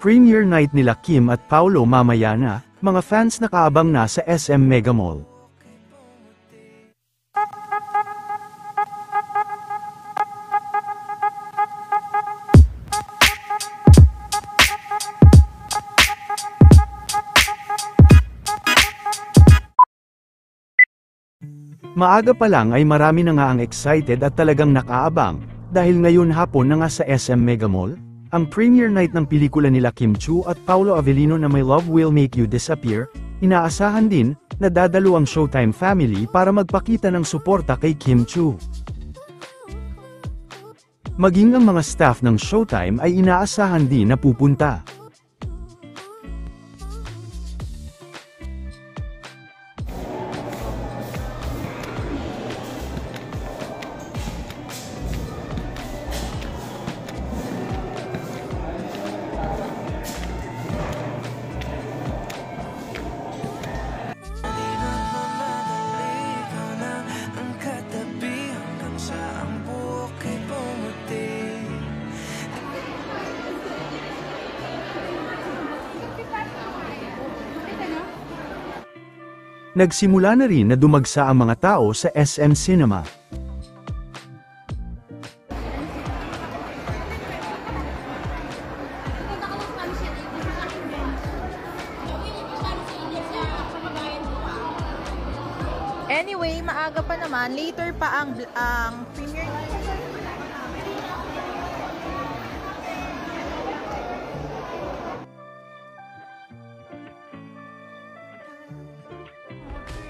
Premiere night nila Kim at Paulo mamaya na, mga fans nakaabang na sa SM Mega Mall. Maaga pa lang ay marami na nga ang excited at talagang nakaabang, dahil ngayon hapon na nga sa SM Mega Mall, ang premiere night ng pelikula nila Kim Chiu at Paulo Avellino na My Love Will Make You Disappear. Inaasahan din na dadalo ang Showtime family para magpakita ng suporta kay Kim Chiu. Maging ang mga staff ng Showtime ay inaasahan din na pupunta. Nagsimula na rin na dumagsa ang mga tao sa SM Cinema. Anyway, maaga pa naman, later pa ang premiere.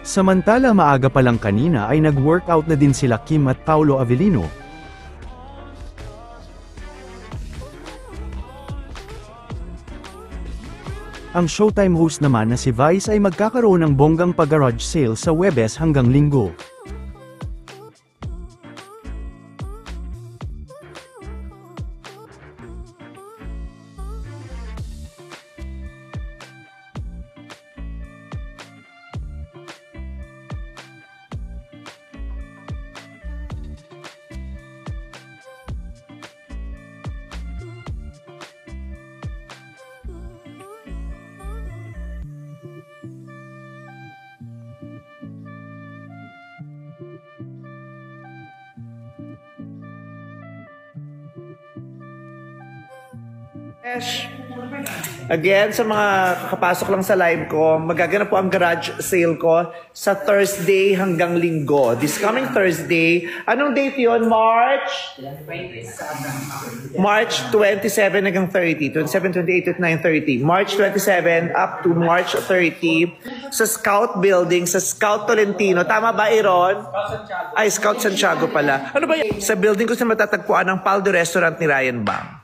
Samantala maaga pa lang kanina ay nag-workout na din sila Kim at Paulo Avellino. Ang Showtime host naman na si Vice ay magkakaroon ng bonggang pag-garage sale sa Huwebes hanggang Linggo. Again, sa mga kakapasok lang sa live ko, magaganap po ang garage sale ko sa Thursday hanggang Linggo. This coming Thursday, anong date yun? March 27 hanggang 30. 27, 28, 29, 30. March 27 up to March 30 sa Scout Building, sa Scout Tolentino. Tama ba, Iron? Ay, Scout Santiago pala. Ano ba yan? Sa building ko sa matatagpuan ng Paldo Restaurant ni Ryan Bang.